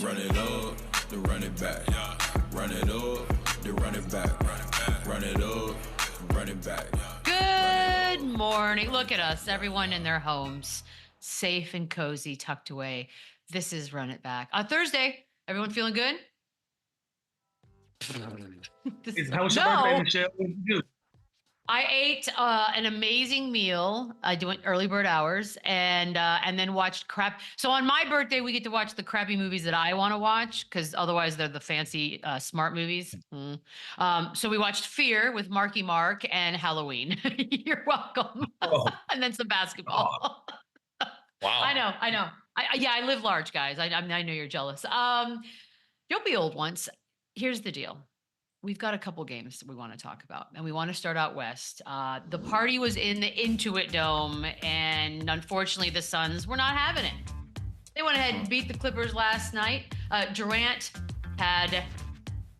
Run it up, then run it back. Run it up, then run it back. Run it up, run it back. Good morning. Look at us, everyone in their homes, safe and cozy, tucked away. This is Run It Back. Thursday, everyone feeling good? How was your birthday, Michelle? What did you do? I ate an amazing meal. I went early bird hours and then watched crap. So on my birthday, we get to watch the crappy movies that I want to watch because otherwise they're the fancy smart movies. So we watched Fear with Marky Mark and Halloween. You're welcome. Oh. And then some basketball. Wow. I know. I live large, guys. I know you're jealous. You'll be old once. Here's the deal. We've got a couple games we want to talk about, and we want to start out west. The party was in the INTUIT Dome, and unfortunately, the Suns were not having it. They went ahead and beat the Clippers last night. Durant had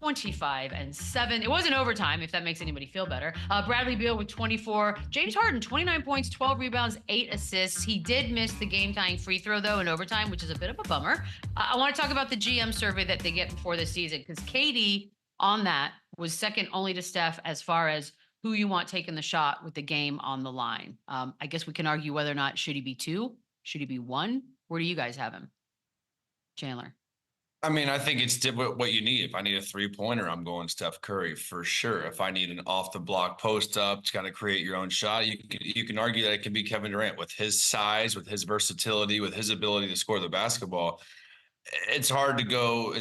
25 and 7. It wasn't overtime, if that makes anybody feel better. Bradley Beal with 24. James Harden, 29 points, 12 rebounds, 8 assists. He did miss the game-tying free throw, though, in overtime, which is a bit of a bummer. I want to talk about the GM survey that they get before the season, because KD on that was second only to Steph as far as who you want taking the shot with the game on the line. I guess we can argue whether or not should he be 2? Should he be 1? Where do you guys have him? Chandler. I mean, I think it's what you need. If I need a three-pointer, I'm going Steph Curry for sure. If I need an off-the-block post-up to kind of create your own shot, you can argue that it can be Kevin Durant with his size, with his versatility, with his ability to score the basketball. It's hard to go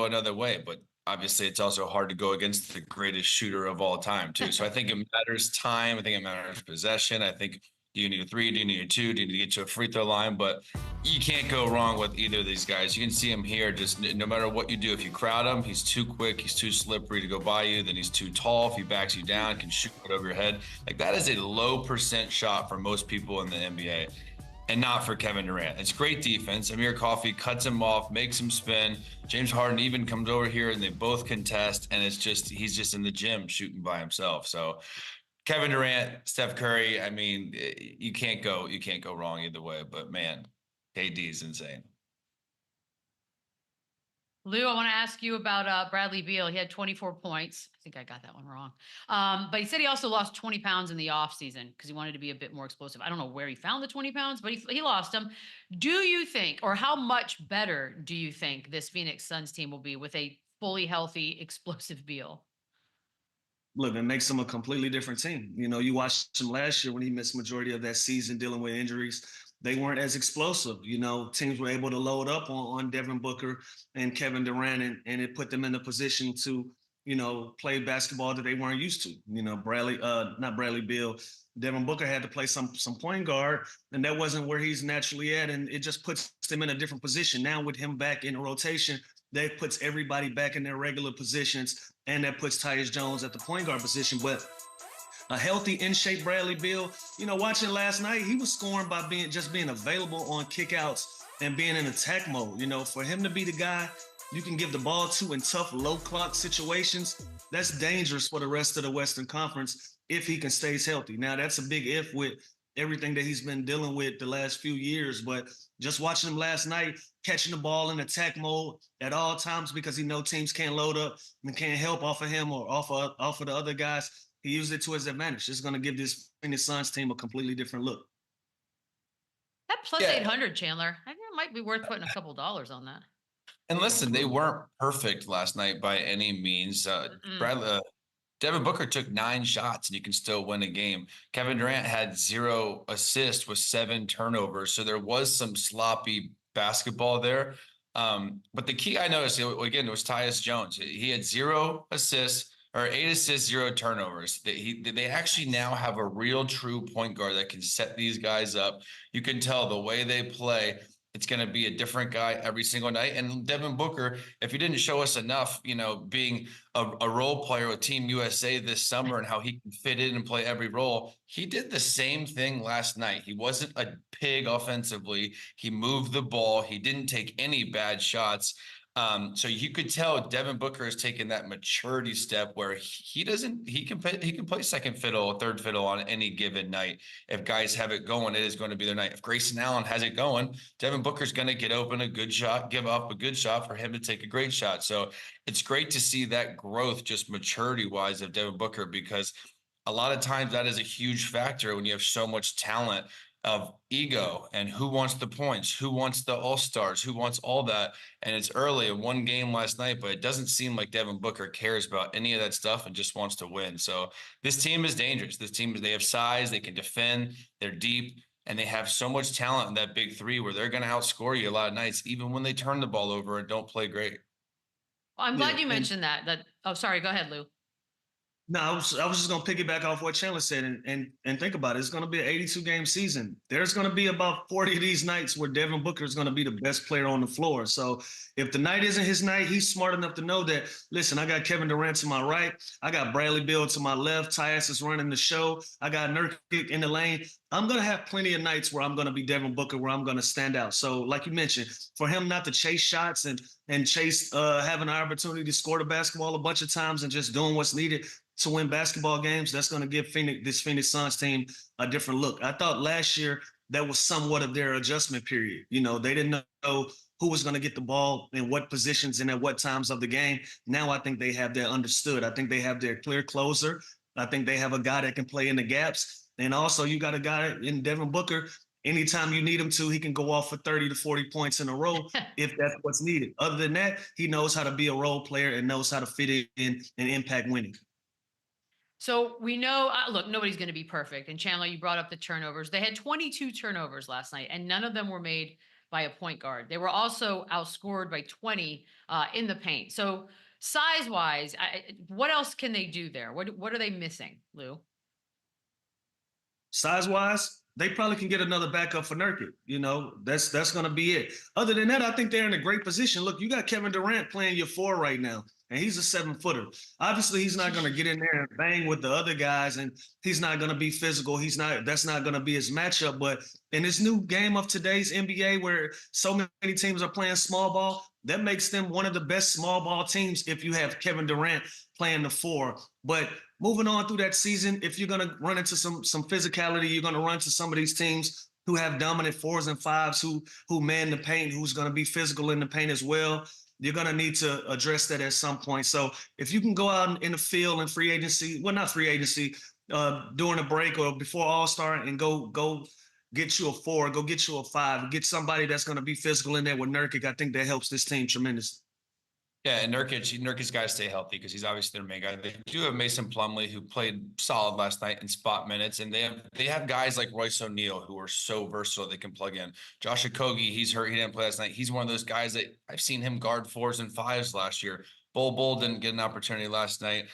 another way, but obviously it's also hard to go against the greatest shooter of all time too. So I think it matters time. I think it matters possession. I think, do you need a 3? Do you need a 2? Do you need to get to a free throw line? But you can't go wrong with either of these guys. You can see him here. Just no matter what you do, if you crowd him, he's too quick. He's too slippery to go by you. Then he's too tall. If he backs you down, can shoot it over your head. Like, that is a low percent shot for most people in the NBA. And not for Kevin Durant. It's great defense. Amir Coffey cuts him off, makes him spin. James Harden even comes over here and they both contest, and he's just in the gym shooting by himself. So Kevin Durant, Steph Curry, I mean, you can't go wrong either way. But man, KD is insane. Lou, I want to ask you about Bradley Beal. He had 24 points. I think I got that one wrong. But he said he also lost 20 pounds in the offseason because he wanted to be a bit more explosive. I don't know where he found the 20 pounds, but he lost them. Do you think, or how much better do you think this Phoenix Suns team will be with a fully healthy, explosive Beal? Look, it makes them a completely different team. You know, you watched him last year when he missed majority of that season dealing with injuries. They weren't as explosive. You know, teams were able to load up on Devin Booker and Kevin Durant, and it put them in a position to, you know, play basketball that they weren't used to. You know, not Bradley Beal, Devin Booker had to play some point guard, and that wasn't where he's naturally at, and it just puts them in a different position. Now with him back in the rotation, that puts everybody back in their regular positions, and that puts Tyus Jones at the point guard position. But a healthy, in-shape Bradley Beal, you know, watching last night, he was scoring by being available on kickouts and being in attack mode. You know, for him to be the guy you can give the ball to in tough, low-clock situations, that's dangerous for the rest of the Western Conference if he can stay healthy. Now, that's a big if with everything that he's been dealing with the last few years, but just watching him last night, catching the ball in attack mode at all times because he knows teams can't load up and can't help off of him or off of the other guys. He used it to his advantage. It's going to give this Phoenix Suns team a completely different look. That plus 800, Chandler, I think it might be worth putting a couple dollars on that. And listen, they weren't perfect last night by any means. Devin Booker took 9 shots and you can still win a game. Kevin Durant had 0 assists with 7 turnovers. So there was some sloppy basketball there. But the key I noticed, again, was Tyus Jones. He had 0 assists, or 8 assists, 0 turnovers. They actually now have a real true point guard that can set these guys up. You can tell the way they play, it's going to be a different guy every single night. And Devin Booker, if he didn't show us enough, you know, being a role player with Team USA this summer and how he can fit in and play every role, he did the same thing last night. He wasn't a pig offensively. He moved the ball. He didn't take any bad shots. So you could tell Devin Booker has taken that maturity step where he can play second fiddle, third fiddle on any given night. If guys have it going, it is going to be their night. If Grayson Allen has it going, Devin Booker's going to get open a good shot, give up a good shot for him to take a great shot. So it's great to see that growth just maturity wise of Devin Booker, because a lot of times that is a huge factor when you have so much talent of ego and who wants the points, who wants the all-stars, who wants all that. And it's early in one game last night, but it doesn't seem like Devin Booker cares about any of that stuff and just wants to win. So this team is dangerous. This team, they have size, they can defend, they're deep, and they have so much talent in that big three where they're going to outscore you a lot of nights, even when they turn the ball over and don't play great. Well, I'm glad you mentioned that. Oh, sorry. Go ahead, Lou. No, I was just gonna piggyback off what Chandler said and think about it. It's gonna be an 82 game season. There's gonna be about 40 of these nights where Devin Booker is gonna be the best player on the floor. So if the night isn't his night, he's smart enough to know that, listen, I got Kevin Durant to my right, I got Bradley Beal to my left, Tyus is running the show, I got Nurkic in the lane. I'm gonna have plenty of nights where I'm gonna be Devin Booker, where I'm gonna stand out. So like you mentioned, for him not to chase shots and chase having an opportunity to score the basketball a bunch of times and just doing what's needed to win basketball games, that's going to give this Phoenix Suns team a different look. I thought last year that was somewhat of their adjustment period. You know, they didn't know who was going to get the ball in what positions and at what times of the game. Now I think they have that understood. I think they have their clear closer. I think they have a guy that can play in the gaps. And also you got a guy in Devin Booker. Anytime you need him to, he can go off for 30 to 40 points in a row if that's what's needed. Other than that, he knows how to be a role player and knows how to fit in and impact winning. So we know, look, nobody's going to be perfect. And Chandler, you brought up the turnovers. They had 22 turnovers last night, and none of them were made by a point guard. They were also outscored by 20 in the paint. So size-wise, what else can they do there? What are they missing, Lou? Size-wise, they probably can get another backup for Nurkic. You know, that's going to be it. Other than that, I think they're in a great position. Look, you got Kevin Durant playing your four right now, and he's a 7-footer. Obviously, he's not going to get in there and bang with the other guys, and he's not going to be physical. That's not going to be his matchup. But in this new game of today's NBA, where so many teams are playing small ball, that makes them one of the best small ball teams if you have Kevin Durant playing the four. But moving on through that season, if you're going to run into some physicality, you're going to run to some of these teams who have dominant fours and fives, who man the paint, who's going to be physical in the paint as well. You're going to need to address that at some point. So if you can go out in the field in free agency, well, not free agency, during a break or before All-Star and go get you a four, go get you a five, get somebody that's going to be physical in there with Nurkic, I think that helps this team tremendously. Yeah, and Nurkic's got to stay healthy because he's obviously their main guy. They do have Mason Plumlee, who played solid last night in spot minutes, and they have guys like Royce O'Neal who are so versatile they can plug in. Josh Okogie, he's hurt, he didn't play last night. He's one of those guys that I've seen him guard fours and fives last year. Bull didn't get an opportunity last night,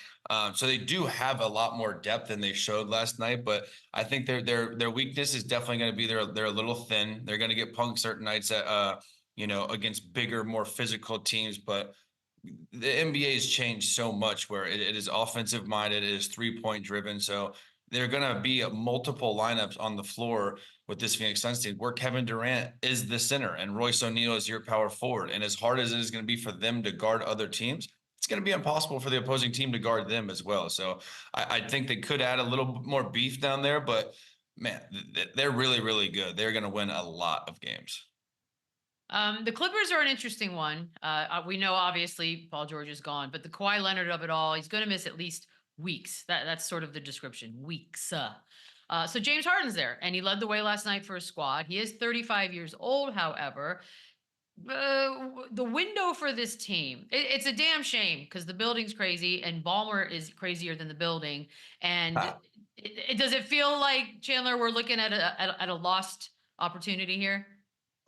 so they do have a lot more depth than they showed last night. But I think their weakness is definitely going to be they're a little thin. They're going to get punked certain nights at against bigger, more physical teams, but the NBA has changed so much where it is offensive minded, it is 3-point driven. So there are going to be multiple lineups on the floor with this Phoenix Suns team where Kevin Durant is the center and Royce O'Neal is your power forward. And as hard as it is going to be for them to guard other teams, it's going to be impossible for the opposing team to guard them as well. So I think they could add a little more beef down there, but man, they're really, really good. They're going to win a lot of games. The Clippers are an interesting one. We know obviously Paul George is gone, but the Kawhi Leonard of it all, he's going to miss at least weeks. That's sort of the description, weeks. So James Harden's there, and he led the way last night for his squad. He is 35 years old, however. The window for this team, it's a damn shame because the building's crazy and Ballmer is crazier than the building. And does it feel like, Chandler, we're looking at a lost opportunity here?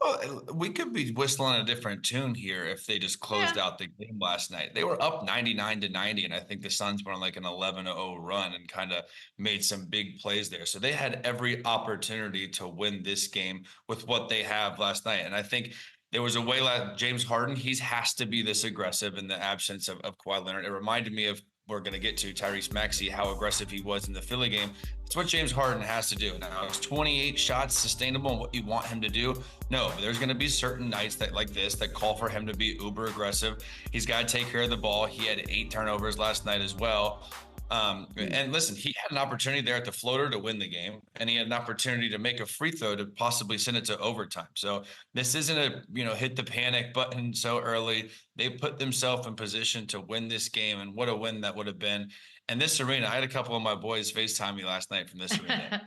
Well, we could be whistling a different tune here if they just closed out the game last night. They were up 99-90, and I think the Suns were on like an 11-0 run and kind of made some big plays there. So they had every opportunity to win this game with what they have last night. And I think there was a way James Harden, he has to be this aggressive in the absence of Kawhi Leonard. It reminded me of we're going to get to, Tyrese Maxey, how aggressive he was in the Philly game. It's what James Harden has to do. Now, is 28 shots sustainable and what you want him to do? No, but there's going to be certain nights that like this that call for him to be uber aggressive. He's got to take care of the ball. He had 8 turnovers last night as well. And listen, he had an opportunity there at the floater to win the game, and he had an opportunity to make a free throw to possibly send it to overtime. So this isn't a, hit the panic button so early. They put themselves in position to win this game, and what a win that would have been. And this arena, I had a couple of my boys FaceTime me last night from this arena.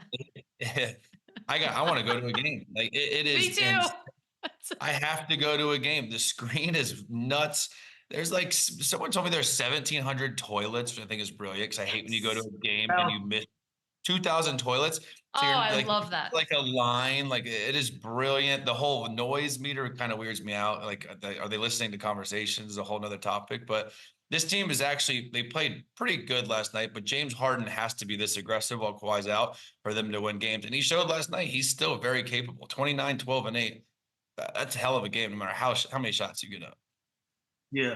I want to go to a game. Like it is. Me too. I have to go to a game. The screen is nuts. There's like, someone told me there's 1,700 toilets, which I think is brilliant, because I hate when you go to a game and you miss 2,000 toilets. So I love that. Like a line, like it is brilliant. The whole noise meter kind of weirds me out. Like, are they listening to conversations? A whole nother topic. But this team is actually, they played pretty good last night, but James Harden has to be this aggressive while Kawhi's out for them to win games. And he showed last night, he's still very capable. 29, 12, and 8. That's a hell of a game, no matter how many shots you get up. Yeah.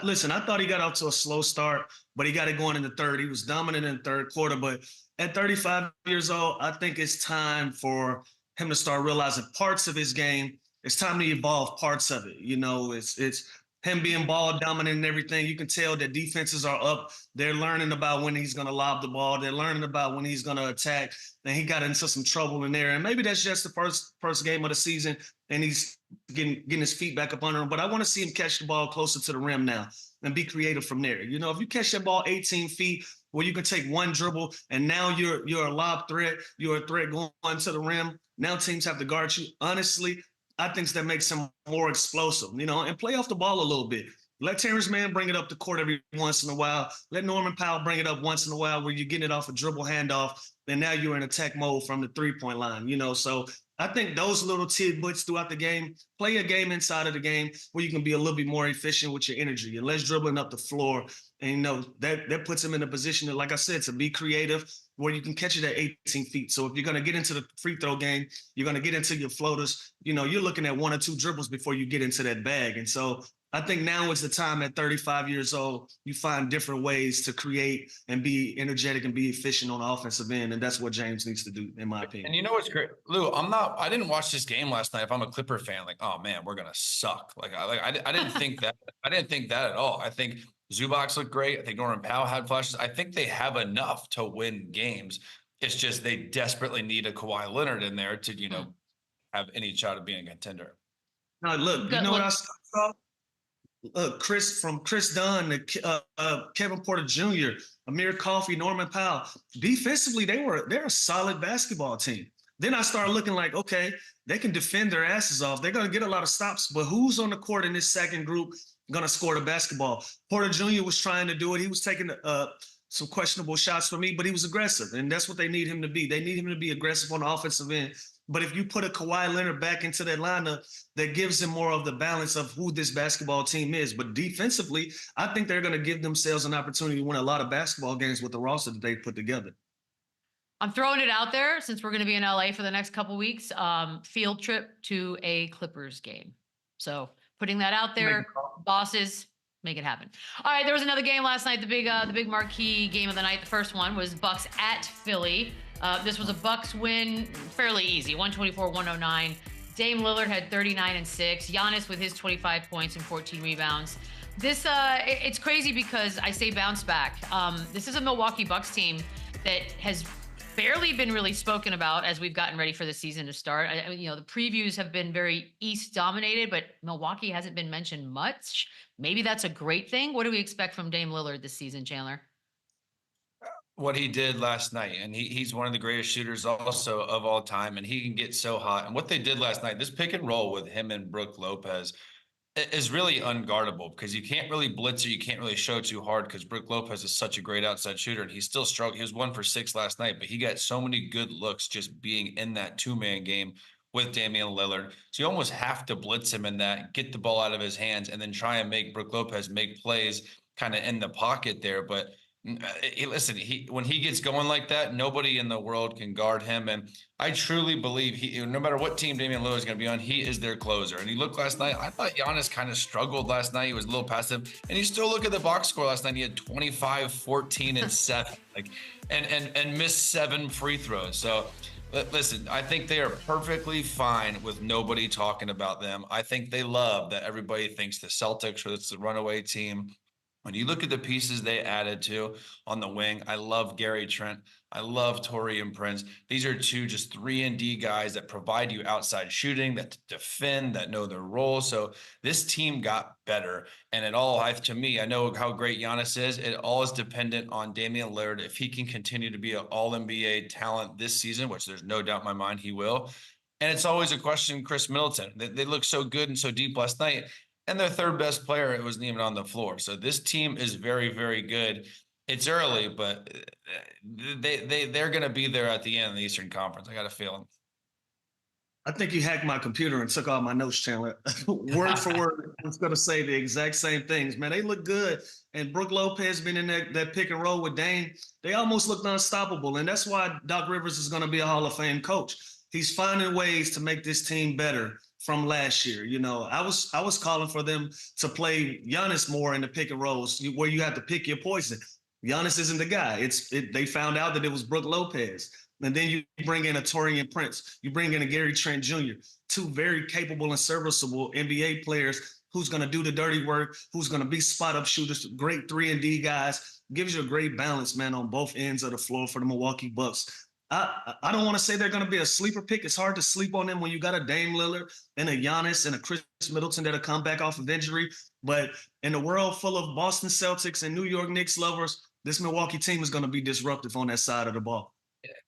Listen, I thought he got off to a slow start, but he got it going in the third. He was dominant in the third quarter, but at 35 years old, I think it's time for him to start realizing parts of his game. It's time to evolve parts of it. It's him being ball dominant and everything. You can tell that defenses are up. They're learning about when he's going to lob the ball. They're learning about when he's going to attack. And he got into some trouble in there. And maybe that's just the first game of the season, and he's getting his feet back up under him. But I want to see him catch the ball closer to the rim now and be creative from there. If you catch that ball 18 feet, where you can take one dribble and now you're a lob threat, you're a threat going to the rim. Now teams have to guard you. Honestly, I think that makes him more explosive, and play off the ball a little bit. Let Terrence Mann bring it up the court every once in a while. Let Norman Powell bring it up once in a while where you're getting it off a dribble handoff, and now you're in attack mode from the three-point line, So I think those little tidbits throughout the game, play a game inside of the game where you can be a little bit more efficient with your energy and less dribbling up the floor. And, that puts him in a position to, like I said, to be creative where you can catch it at 18 feet. So if you're going to get into the free throw game, you're going to get into your floaters, you're looking at 1 or 2 dribbles before you get into that bag. And so I think now is the time at 35 years old, you find different ways to create and be energetic and be efficient on the offensive end. And that's what James needs to do, in my opinion. And you know what's great, Lou? I didn't watch this game last night. If I'm a Clipper fan, like, oh man, we're going to suck. I didn't think that. I didn't think that at all. I think Zubac looked great. I think Norman Powell had flashes. I think they have enough to win games. It's just they desperately need a Kawhi Leonard in there to, have any shot of being a contender. Now, look, what I saw? Chris Dunn to Kevin Porter Jr., Amir Coffey, Norman Powell. Defensively, they're a solid basketball team. Then I started looking like, okay, they can defend their asses off. They're going to get a lot of stops, but who's on the court in this second group going to score the basketball? Porter Jr. was trying to do it. He was taking some questionable shots for me, but he was aggressive, and that's what they need him to be. They need him to be aggressive on the offensive end. But if you put a Kawhi Leonard back into that lineup, that gives him more of the balance of who this basketball team is. But defensively, I think they're going to give themselves an opportunity to win a lot of basketball games with the roster that they put together. I'm throwing it out there since we're going to be in LA for the next couple of weeks. Field trip to a Clippers game. So putting that out there, bosses, make it happen. All right, there was another game last night. The big marquee game of the night. The first one was Bucks at Philly. This was a Bucks win, fairly easy, 124-109. Dame Lillard had 39 and 6. Giannis with his 25 points and 14 rebounds. This it's crazy because I say bounce back. This is a Milwaukee Bucks team that has barely been really spoken about as we've gotten ready for the season to start. The previews have been very East dominated, but Milwaukee hasn't been mentioned much. Maybe that's a great thing. What do we expect from Dame Lillard this season, Chandler? What he did last night, and he's one of the greatest shooters also of all time, and he can get so hot. And what they did last night, this pick and roll with him and Brook Lopez is really unguardable because you can't really blitz or you can't really show too hard because Brook Lopez is such a great outside shooter, and he still struggled. He was 1 for 6 last night, but he got so many good looks just being in that 2-man game with Damian Lillard. So you almost have to blitz him in that, get the ball out of his hands, and then try and make Brook Lopez make plays kind of in the pocket there. But Listen, when he gets going like that, nobody in the world can guard him. And I truly believe no matter what team Damian Lillard is going to be on, he is their closer. And he looked last night. I thought Giannis kind of struggled last night. He was a little passive. And you still look at the box score last night. He had 25, 14, and 7, and missed 7 free throws. So listen, I think they are perfectly fine with nobody talking about them. I think they love that everybody thinks the Celtics or it's the runaway team. When you look at the pieces they added to on the wing, I love Gary Trent. I love Taurean Prince. These are 2 just 3-and-D guys that provide you outside shooting, that defend, that know their role. So this team got better. And to me, I know how great Giannis is. It all is dependent on Damian Lillard. If he can continue to be an all-NBA talent this season, which there's no doubt in my mind he will. And it's always a question, Chris Middleton. They look so good and so deep last night. And their 3rd best player wasn't even on the floor. So this team is very, very good. It's early, but they're going to be there at the end of the Eastern Conference. I got a feeling. I think you hacked my computer and took all my notes, Chandler. Word for word, I was going to say the exact same things. Man, they look good. And Brook Lopez been in that pick and roll with Dame. They almost looked unstoppable. And that's why Doc Rivers is going to be a Hall of Fame coach. He's finding ways to make this team better from last year. You know, I was calling for them to play Giannis more in the pick and rolls where you have to pick your poison. Giannis isn't the guy. They found out that it was Brook Lopez. And then you bring in a Taurean Prince. You bring in a Gary Trent Jr., 2 very capable and serviceable NBA players who's going to do the dirty work, who's going to be spot-up shooters, great 3-and-D guys. Gives you a great balance, man, on both ends of the floor for the Milwaukee Bucks. I don't want to say they're going to be a sleeper pick. It's hard to sleep on them when you got a Dame Lillard and a Giannis and a Chris Middleton that'll come back off of injury. But in a world full of Boston Celtics and New York Knicks lovers, this Milwaukee team is going to be disruptive on that side of the ball.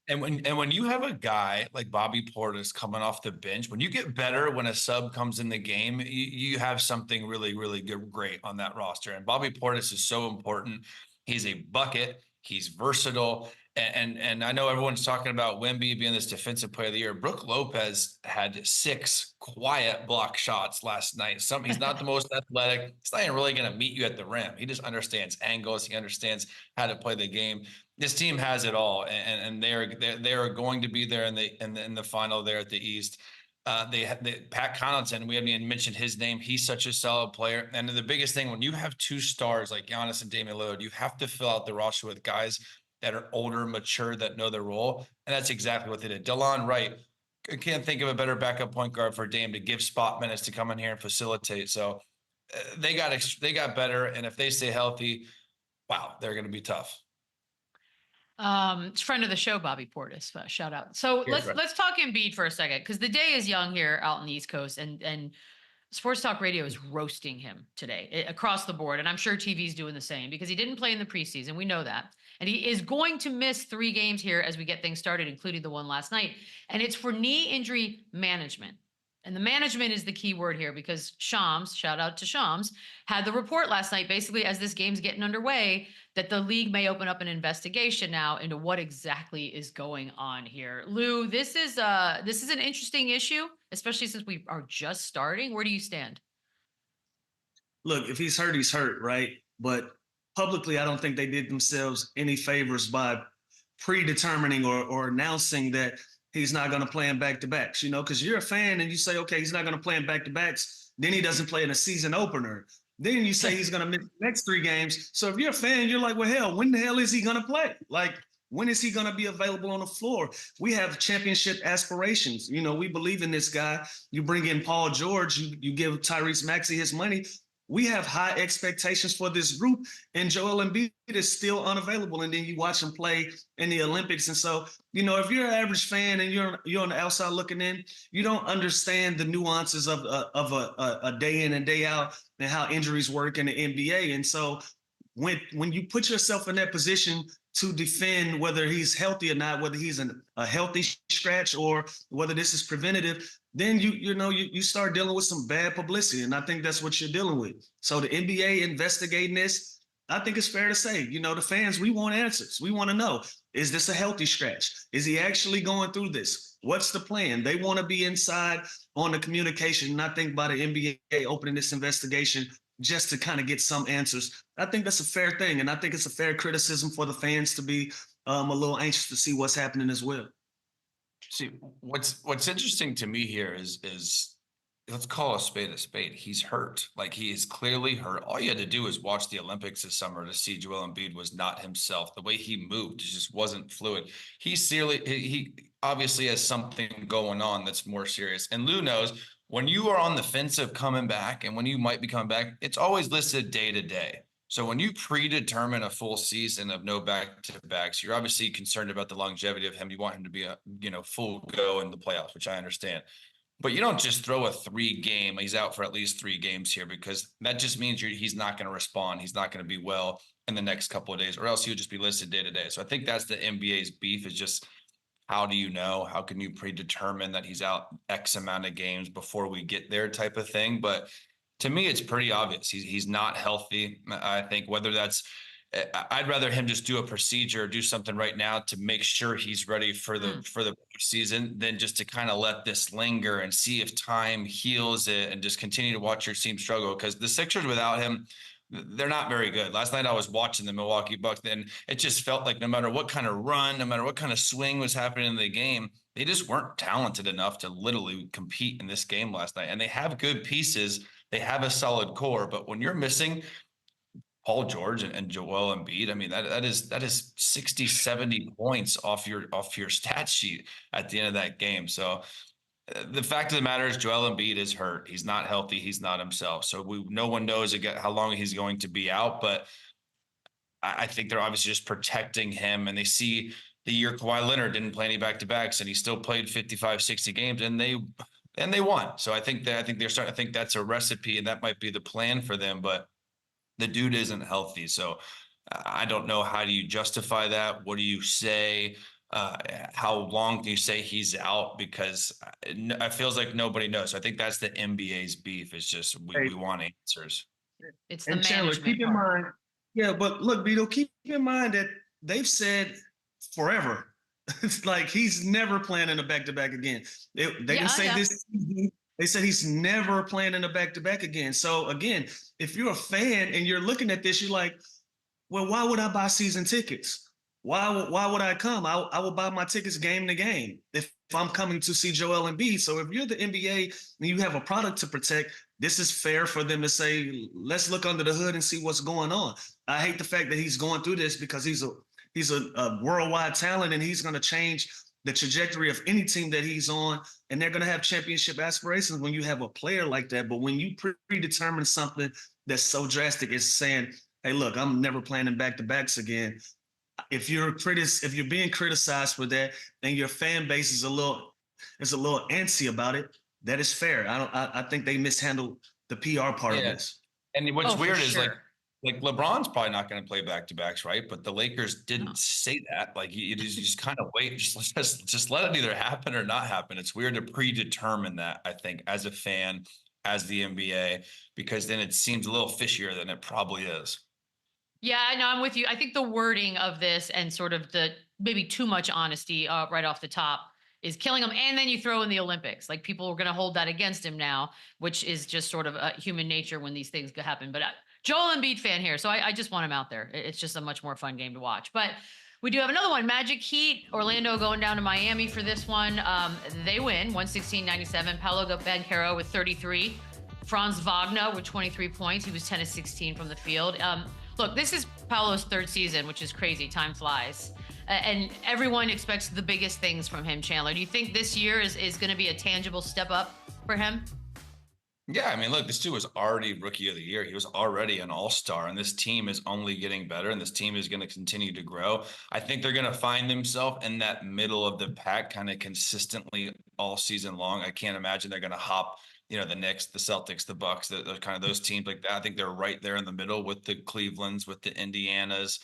And when you have a guy like Bobby Portis coming off the bench, when you get better when a sub comes in the game, you have something really, really good, great on that roster. And Bobby Portis is so important. He's a bucket. He's versatile. And I know everyone's talking about Wemby being this defensive player of the year. Brook Lopez had 6 quiet block shots last night. He's not the most athletic. He's not even really going to meet you at the rim. He just understands angles. He understands how to play the game. This team has it all, and they are going to be there in the final there at the East. Pat Connaughton, we haven't even mentioned his name. He's such a solid player. And the biggest thing, when you have 2 stars like Giannis and Damian Lillard, you have to fill out the roster with guys that are older, mature, that know their role. And that's exactly what they did. DeLon Wright, I can't think of a better backup point guard for Dame to give spot minutes to come in here and facilitate. So they got better. And if they stay healthy, wow, they're going to be tough. It's friend of the show, Bobby Portis. Shout out. So let's talk Embiid for a second, because the day is young here out in the East Coast, and Sports Talk Radio is roasting him today across the board. And I'm sure TV's doing the same, because he didn't play in the preseason. We know that. And he is going to miss 3 games here as we get things started, including the one last night. And it's for knee injury management. And the management is the key word here, because Shams, shout out to Shams, had the report last night, basically as this game's getting underway, that the league may open up an investigation now into what exactly is going on here. Lou, this is an interesting issue, especially since we are just starting. Where do you stand? Look, if he's hurt, right? But publicly, I don't think they did themselves any favors by predetermining or announcing that he's not going to play in back-to-backs, you know, because you're a fan and you say, okay, he's not going to play in back-to-backs. Then he doesn't play in a season opener. Then you say he's going to miss the next 3 games. So if you're a fan, you're like, well, hell, when the hell is he going to play? Like, when is he going to be available on the floor? We have championship aspirations. You know, we believe in this guy. You bring in Paul George, you give Tyrese Maxey his money. We have high expectations for this group, and Joel Embiid is still unavailable. And then you watch him play in the Olympics. And so, you know, if you're an average fan and you're on the outside looking in, you don't understand the nuances of a day in and day out and how injuries work in the NBA. And so when you put yourself in that position to defend whether he's healthy or not, whether he's a healthy scratch or whether this is preventative, then you start dealing with some bad publicity. And I think that's what you're dealing with. So the NBA investigating this, I think it's fair to say, you know, the fans, we want answers. We want to know, is this a healthy scratch? Is he actually going through this? What's the plan? They want to be inside on the communication. And I think by the NBA opening this investigation, just to kind of get some answers. I think that's a fair thing. And I think it's a fair criticism for the fans to be a little anxious to see what's happening as well. See, what's interesting to me here is let's call a spade a spade. He's hurt. Like, he is clearly hurt. All you had to do is watch the Olympics this summer to see Joel Embiid was not himself. The way he moved just wasn't fluid. He obviously has something going on that's more serious. And Lou knows when you are on the fence of coming back and when you might be coming back, it's always listed day to day. So when you predetermine a full season of no back-to-backs, you're obviously concerned about the longevity of him. You want him to be a, full go in the playoffs, which I understand. But you don't just throw a 3-game, he's out for at least 3 games here, because that just means he's not going to respond. He's not going to be well in the next couple of days, or else he'll just be listed day to day. So I think that's the NBA's beef, is just, how do you know? How can you predetermine that he's out X amount of games before we get there, type of thing? But to me, it's pretty obvious. He's not healthy. I think whether that's, I'd rather him just do a procedure or do something right now to make sure he's ready for the season than just to kind of let this linger and see if time heals it and just continue to watch your team struggle. Because the Sixers without him, they're not very good. Last night I was watching the Milwaukee Bucks, and it just felt like no matter what kind of run, no matter what kind of swing was happening in the game, they just weren't talented enough to literally compete in this game last night. And they have good pieces. They have a solid core, but when you're missing Paul George and Joel Embiid, I mean, that is 60, 70 points off your stat sheet at the end of that game. So the fact of the matter is Joel Embiid is hurt. He's not healthy. He's not himself. So no one knows again how long he's going to be out, but I think they're obviously just protecting him, and they see the year Kawhi Leonard didn't play any back-to-backs and he still played 55, 60 games and they won. So I think they're starting to think that's a recipe, and that might be the plan for them, but the dude isn't healthy. So I don't know, how do you justify that? What do you say? How long do you say he's out? Because it feels like nobody knows. I think that's the NBA's beef. It's just we want answers. It's the And Chandler, management keep in part. mind, yeah, but look, Beadle, keep in mind that they've said forever, it's like he's never playing in a back-to-back again. They didn't say this season. They said he's never playing in a back-to-back again. So again, if you're a fan and you're looking at this, you're like, well, why would I buy season tickets? Why would I come? I will buy my tickets game to game if I'm coming to see Joel Embiid. So if you're the NBA and you have a product to protect, this is fair for them to say, let's look under the hood and see what's going on. I hate the fact that he's going through this, because he's a worldwide talent, and he's going to change the trajectory of any team that he's on, and they're going to have championship aspirations when you have a player like that. But when you predetermine something that's so drastic as saying, hey, look, I'm never playing in back-to-backs again. If you're being criticized for that, and your fan base is a little antsy about it, that is fair. I think they mishandled the PR part of this. And what's weird is like LeBron's probably not going to play back-to-backs, right? But the Lakers didn't say that. Like, you just kind of wait, just let it either happen or not happen. It's weird to predetermine that, I think, as a fan, as the NBA, because then it seems a little fishier than it probably is. Yeah, I know, I'm with you. I think the wording of this and sort of the maybe too much honesty right off the top is killing him. And then you throw in the Olympics. Like, people are going to hold that against him now, which is just sort of human nature when these things happen. But Joel Embiid fan here, so I just want him out there. It's just a much more fun game to watch. But we do have another one, Magic Heat, Orlando going down to Miami for this one. They win 116-97. Paolo Banchero with 33. Franz Wagner with 23 points. He was 10 of 16 from the field. Look, this is Paolo's 3rd season, which is crazy. Time flies. And everyone expects the biggest things from him, Chandler. Do you think this year is going to be a tangible step up for him? Yeah, I mean, look, this dude was already Rookie of the Year. He was already an all-star, and this team is only getting better, and this team is going to continue to grow. I think they're going to find themselves in that middle of the pack kind of consistently all season long. I can't imagine they're going to hop, the Knicks, the Celtics, the Bucks, the kind of those teams like that. I think they're right there in the middle with the Clevelands, with the Indianas.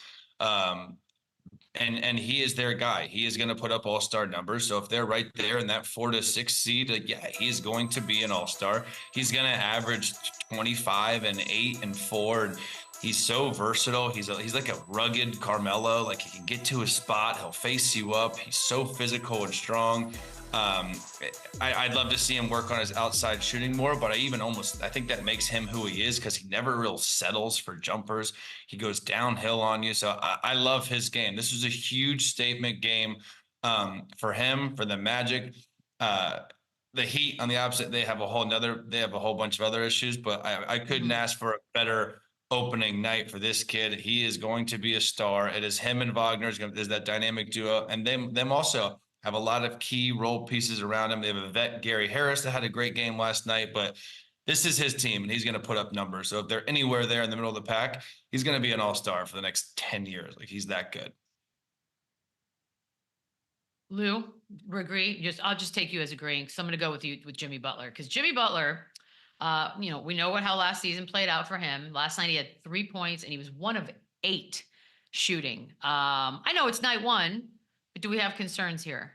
And he is their guy. He is going to put up all-star numbers. So if they're right there in that 4 to 6 seed, he is going to be an all-star. He's going to average 25 and 8 and 4. And he's so versatile. He's like a rugged Carmelo. Like, he can get to his spot. He'll face you up. He's so physical and strong. I'd love to see him work on his outside shooting more, but I think that makes him who he is because he never real settles for jumpers. He goes downhill on you. So I love his game. This was a huge statement game for him, for the Magic. The Heat on the opposite, they have a whole bunch of other issues, but I couldn't ask for a better opening night for this kid. He is going to be a star. It is him and Wagner is that dynamic duo, and them also have a lot of key role pieces around him. They have a vet, Gary Harris, that had a great game last night, but this is his team, and he's going to put up numbers. So if they're anywhere there in the middle of the pack, he's going to be an all-star for the next 10 years. Like, he's that good. Lou, agree? I'll just take you as agreeing. So I'm going to go with you with Jimmy Butler, because Jimmy Butler, we know how last season played out for him. Last night he had 3 points and he was 1 of 8 shooting. I know it's night one, but do we have concerns here?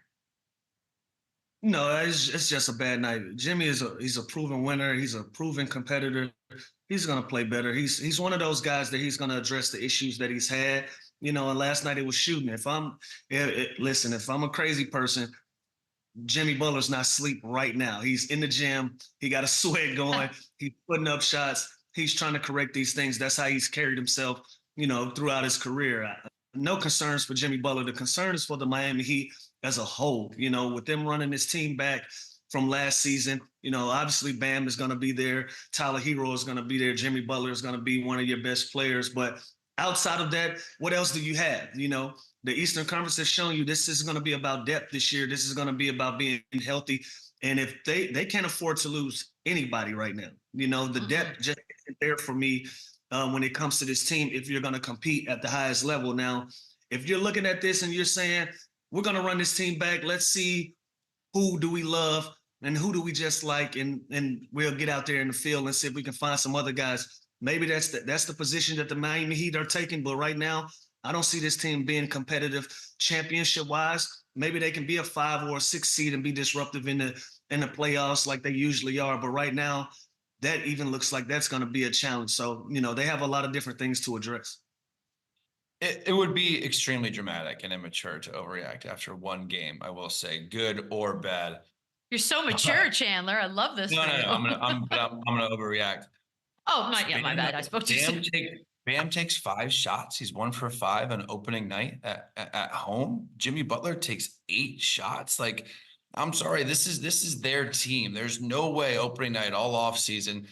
No, it's just a bad night. Jimmy he's a proven winner. He's a proven competitor. He's gonna play better. He's one of those guys that he's gonna address the issues that he's had. And last night it was shooting. If I'm a crazy person, Jimmy Butler's not asleep right now. He's in the gym. He got a sweat going. He's putting up shots. He's trying to correct these things. That's how he's carried himself, throughout his career. No concerns for Jimmy Butler. The concern is for the Miami Heat as a whole, with them running this team back from last season. Obviously Bam is going to be there. Tyler Hero is going to be there. Jimmy Butler is going to be one of your best players. But outside of that, what else do you have? The Eastern Conference has shown you this is going to be about depth this year. This is going to be about being healthy. And if they can't afford to lose anybody right now, the depth just isn't there for me when it comes to this team if you're going to compete at the highest level. Now, if you're looking at this and you're saying, we're going to run this team back, let's see who do we love and who do we just like, and we'll get out there in the field and see if we can find some other guys. Maybe that's the position that the Miami Heat are taking, but right now, I don't see this team being competitive championship-wise. Maybe they can be a 5 or a 6 seed and be disruptive in the playoffs like they usually are. But right now, that even looks like that's going to be a challenge. So, they have a lot of different things to address. It would be extremely dramatic and immature to overreact after one game, I will say, good or bad. You're so mature, Chandler. I love this. No. I'm gonna overreact. Oh, my bad. I spoke to you. Bam takes 5 shots. He's 1 for 5 on opening night at home. Jimmy Butler takes 8 shots. Like, I'm sorry, this is their team. There's no way opening night all off season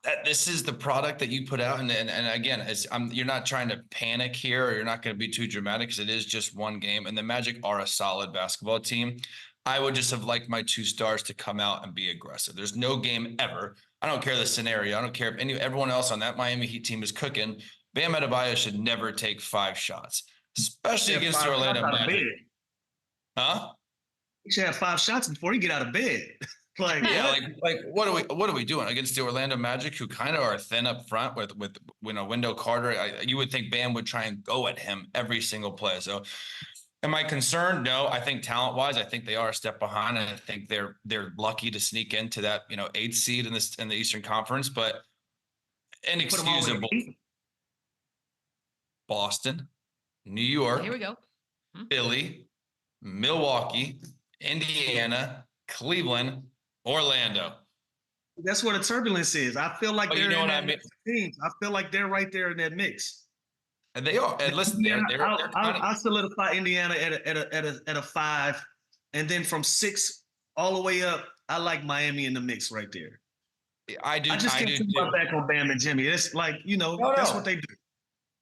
that this is the product that you put out. And again, you're not trying to panic here, or you're not going to be too dramatic because it is just one game. And the Magic are a solid basketball team. I would just have liked my 2 stars to come out and be aggressive. There's no game ever. I don't care the scenario. I don't care if everyone else on that Miami Heat team is cooking. Bam Adebayo should never take 5 shots, especially against the Orlando Magic. Huh? He should have 5 shots before he get out of bed. Like what are we doing against the Orlando Magic, who kind of are thin up front with Wendell Carter? You would think Bam would try and go at him every single play. So, am I concerned? No. I think talent-wise, I think they are a step behind, and I think they're lucky to sneak into that 8th seed in the Eastern Conference, but inexcusable. Boston, New York, Here we go. Philly, Milwaukee, Indiana, Cleveland, Orlando. That's where the turbulence is. I feel like they're in that teams. I feel like they're right there in that mix. And they are. And listen, I'll solidify Indiana at a 5, and then from 6 all the way up, I like Miami in the mix right there. I do. I just can't turn my back on Bam and Jimmy. It's like that's what they do.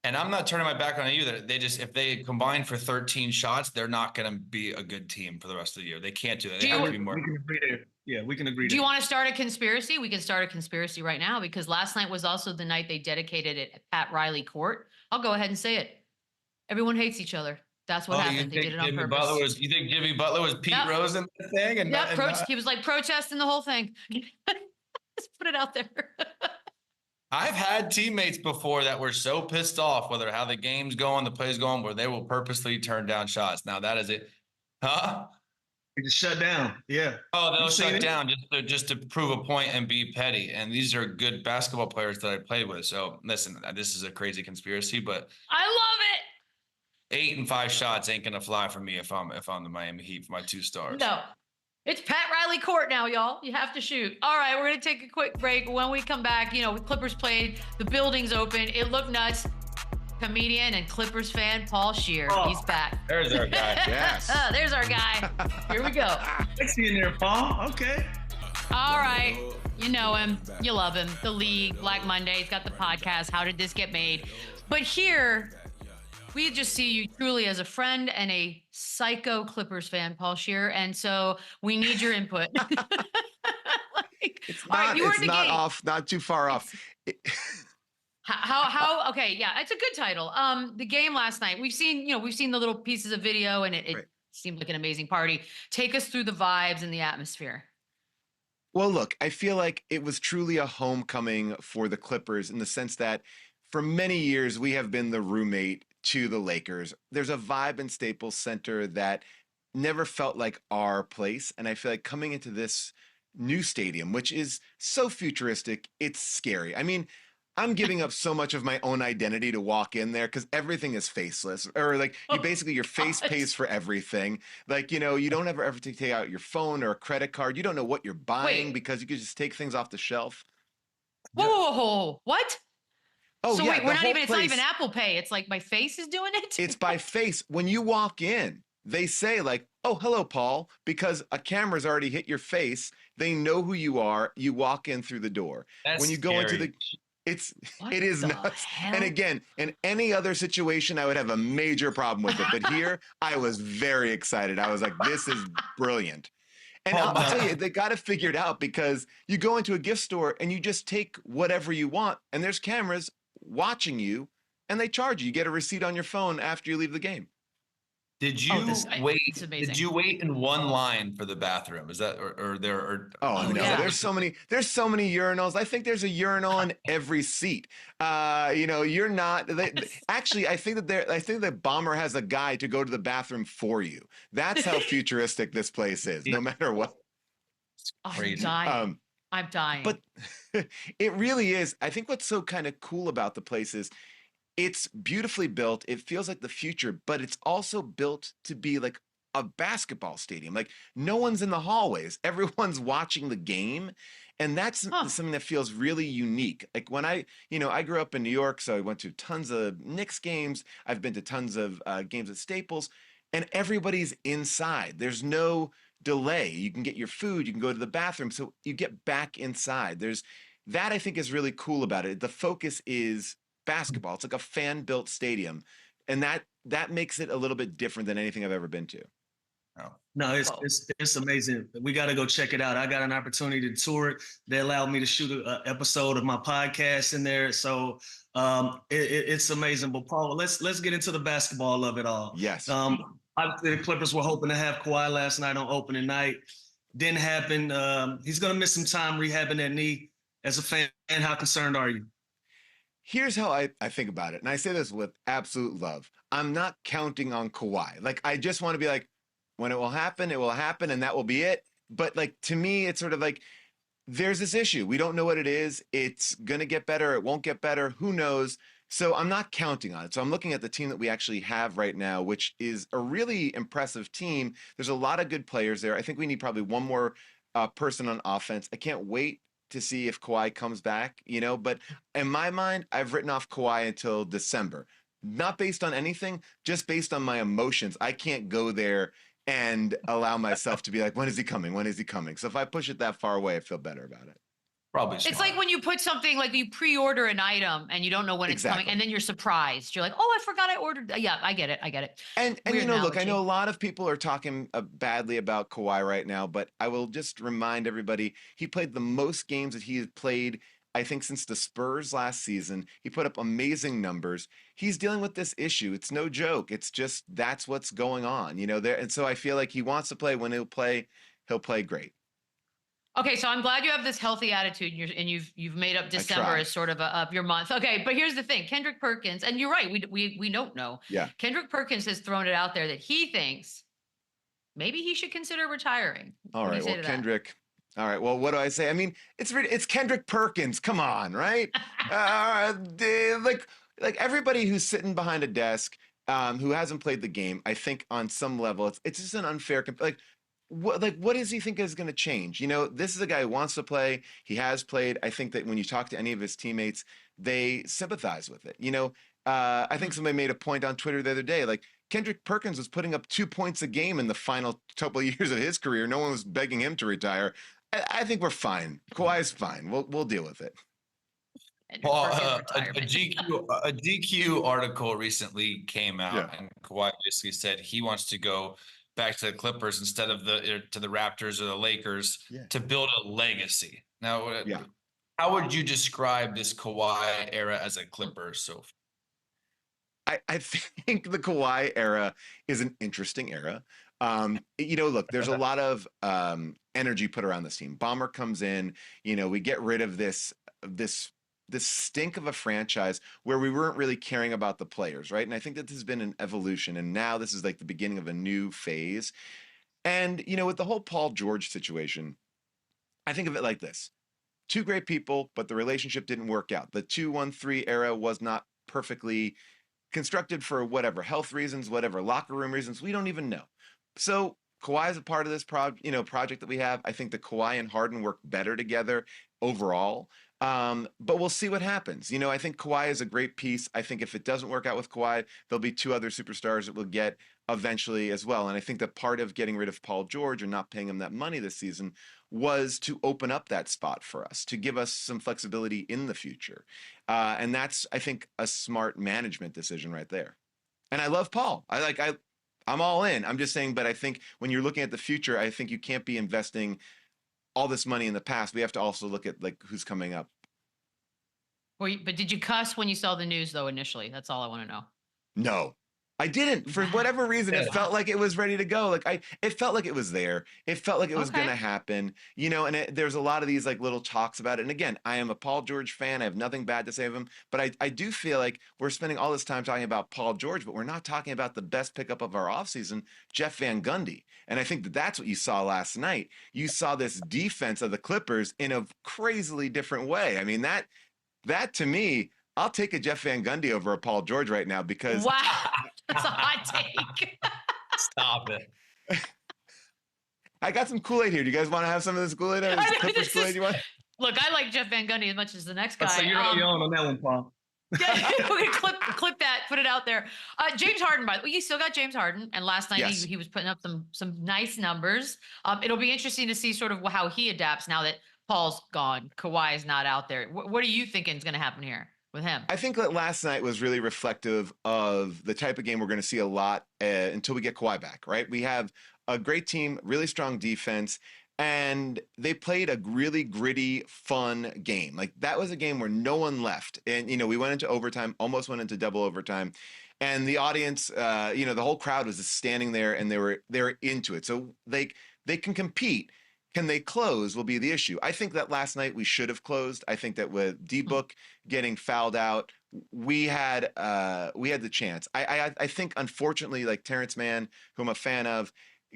And I'm not turning my back on it either. If they combine for 13 shots, they're not going to be a good team for the rest of the year. They can't do that. They have to be more. We can agree there. Yeah, we can agree. Do you want to start a conspiracy? We can start a conspiracy right now, because last night was also the night they dedicated it at Pat Riley Court. I'll go ahead and say it. Everyone hates each other. That's what happened. They did it on purpose. You think Jimmy Butler was Pete Rose in the thing? And he was like protesting the whole thing. Just put it out there. I've had teammates before that were so pissed off, whether how the game's going, the play's going, where they will purposely turn down shots. Now that is it. Huh? They just shut down. Yeah. Oh, they'll shut down just to prove a point and be petty. And these are good basketball players that I played with. So listen, this is a crazy conspiracy, but I love 8 and 5 shots ain't gonna fly for me if I'm the Miami Heat for my 2 stars. No. It's Pat Riley court now, y'all. You have to shoot. All right, we're going to take a quick break. When we come back, Clippers played. The building's open. It looked nuts. Comedian and Clippers fan Paul Scheer. Oh, he's back. There's our guy. Yes. There's our guy. Here we go. Sexy in there, Paul. Okay. All right. You know him. You love him. The League, Black Monday. He's got the podcast, How Did This Get Made? But here, we just see you truly as a friend and a psycho Clippers fan, Paul Scheer. And so we need your input. Not too far off. How okay, yeah, it's a good title. The game last night, we've seen the little pieces of video and it Right. seemed like an amazing party. Take us through the vibes and the atmosphere. Well, look, I feel like it was truly a homecoming for the Clippers in the sense that for many years we have been the roommate to the Lakers. There's a vibe in Staples Center that never felt like our place. And I feel like coming into this new stadium, which is so futuristic, it's scary. I mean, I'm giving up so much of my own identity to walk in there because everything is faceless, or like your face pays for everything. Like, you don't ever take out your phone or a credit card. You don't know what you're buying because you could just take things off the shelf. Whoa, what? Oh, so yeah, wait, it's not even place, Apple Pay. It's like my face is doing it? It's by face. When you walk in, they say like, oh, hello, Paul, because a camera's already hit your face. They know who you are. You walk in through the door. That's when you go into scary. it is nuts. Hell? And again, in any other situation, I would have a major problem with it. But here, I was very excited. I was like, this is brilliant. And I'll tell you, they got it figured out because you go into a gift store and you just take whatever you want, and there's cameras watching you, and they charge you. You get a receipt on your phone after you leave the game. Did you wait? It's amazing. Did you wait in one line for the bathroom? Is that Oh no, yeah. there's so many urinals. I think there's a urinal in every seat. You're not actually, I think the bomber has a guy to go to the bathroom for you. That's how futuristic this place is, no matter what. crazy. I'm dying. But it really is. I think what's so kind of cool about the place is it's beautifully built. It feels like the future, but it's also built to be like a basketball stadium. Like no one's in the hallways. Everyone's watching the game. And that's something that feels really unique. Like when I grew up in New York, so I went to tons of Knicks games. I've been to tons of games at Staples, and everybody's inside. There's no delay. You can get your food. You can go to the bathroom. So you get back inside. That I think is really cool about it. The focus is basketball. It's like a fan-built stadium, and that makes it a little bit different than anything I've ever been to. No, it's amazing. We got to go check it out. I got an opportunity to tour it. They allowed me to shoot an episode of my podcast in there, so it's amazing. But Paul, let's get into the basketball of it all. Yes. Obviously, the Clippers were hoping to have Kawhi last night on opening night. Didn't happen. He's going to miss some time rehabbing that knee. As a fan, how concerned are you? Here's how I think about it. And I say this with absolute love. I'm not counting on Kawhi. Like, I just want to be like, when it will happen, and that will be it. But like, to me, it's sort of like, there's this issue. We don't know what it is. It's going to get better. It won't get better. Who knows? So I'm not counting on it. So I'm looking at the team that we actually have right now, which is a really impressive team. There's a lot of good players there. I think we need probably one more person on offense. I can't wait to see if Kawhi comes back, but in my mind, I've written off Kawhi until December, not based on anything, just based on my emotions. I can't go there and allow myself to be like, when is he coming? When is he coming? So if I push it that far away, I feel better about it. Probably. It's like when you put something, like you pre-order an item and you don't know when it's coming, and then you're surprised. You're like, oh, I forgot I ordered. Yeah, I get it. And Weird look, I analogy. know a lot of people are talking badly about Kawhi right now, but I will just remind everybody, he played the most games that he has played, I think, since the Spurs last season. He put up amazing numbers. He's dealing with this issue. It's no joke. It's just, that's what's going on, there. And so I feel like he wants to play. When he'll play great. Okay, so I'm glad you have this healthy attitude, and you've made up December as sort of your month. Okay, but here's the thing: Kendrick Perkins, and you're right, we don't know. Yeah, Kendrick Perkins has thrown it out there that he thinks maybe he should consider retiring. All right, well, Kendrick. All right, well, what do I say? I mean, it's Kendrick Perkins. Come on, right? Like everybody who's sitting behind a desk who hasn't played the game, I think on some level, it's just an unfair, what does he think is going to change? You know, this is a guy who wants to play. He has played. I think that when you talk to any of his teammates, they sympathize with it. You know, I think somebody made a point on Twitter the other day, like Kendrick Perkins was putting up 2 points a game in the final couple of years of his career. No one was begging him to retire. I think we're fine. Kawhi's fine. We'll deal with it. Paul, a GQ article recently came out, and Kawhi basically said he wants to go back to the Clippers instead of to the Raptors or the Lakers to build a legacy. Now, how would you describe this Kawhi era as a Clipper so far? I think the Kawhi era is an interesting era. You know, look, there's a lot of energy put around this team. Bomber comes in, you know, we get rid of this stink of a franchise where we weren't really caring about the players, right? And I think that this has been an evolution, and now this is like the beginning of a new phase. And, you know, with the whole Paul George situation, I think of it like this. 2 great people, but the relationship didn't work out. The 2-1-3 era was not perfectly constructed for whatever health reasons, whatever locker room reasons, we don't even know. So Kawhi is a part of this project that we have. I think the Kawhi and Harden work better together overall. But we'll see what happens. You know, I think Kawhi is a great piece. I think if it doesn't work out with Kawhi, there'll be 2 other superstars that we'll get eventually as well. And I think that part of getting rid of Paul George and not paying him that money this season was to open up that spot for us, to give us some flexibility in the future. And that's, I think, a smart management decision right there. And I love Paul. I'm all in. I'm just saying, but I think when you're looking at the future, I think you can't be investing all this money in the past. We have to also look at like who's coming up. But did you cuss when you saw the news though initially? That's all I want to know. No, I didn't. For whatever reason, it felt like it was ready to go. It felt like it was there. It felt like it was going to happen, you know, and there's a lot of these like little talks about it. And again, I am a Paul George fan. I have nothing bad to say of him, but I do feel like we're spending all this time talking about Paul George, but we're not talking about the best pickup of our offseason, Jeff Van Gundy. And I think that that's what you saw last night. You saw this defense of the Clippers in a crazily different way. I mean, that to me, I'll take a Jeff Van Gundy over a Paul George right now because wow, that's a hot take. Stop it. I got some Kool-Aid here. Do you guys want to have some of this Kool-Aid? Or this Clippers Kool-Aid you want? Look, I like Jeff Van Gundy as much as the next guy. So you're on your own on that one, Paul. Yeah, we're gonna clip that, put it out there. James Harden, by the way, you still got James Harden, and last night he was putting up some nice numbers. It'll be interesting to see sort of how he adapts now that Paul's gone, Kawhi is not out there. What are you thinking is going to happen here with him? I think that last night was really reflective of the type of game we're going to see a lot until we get Kawhi back, right? We have a great team, really strong defense, and they played a really gritty, fun game. Like that was a game where no one left. And, you know, we went into overtime, almost went into double overtime. And the audience, you know, the whole crowd was just standing there and they were into it. So they can compete. Can they close will be the issue. I think that last night we should have closed. I think that with D-Book getting fouled out, we had the chance. I think unfortunately, like Terrence Mann, who I'm a fan of,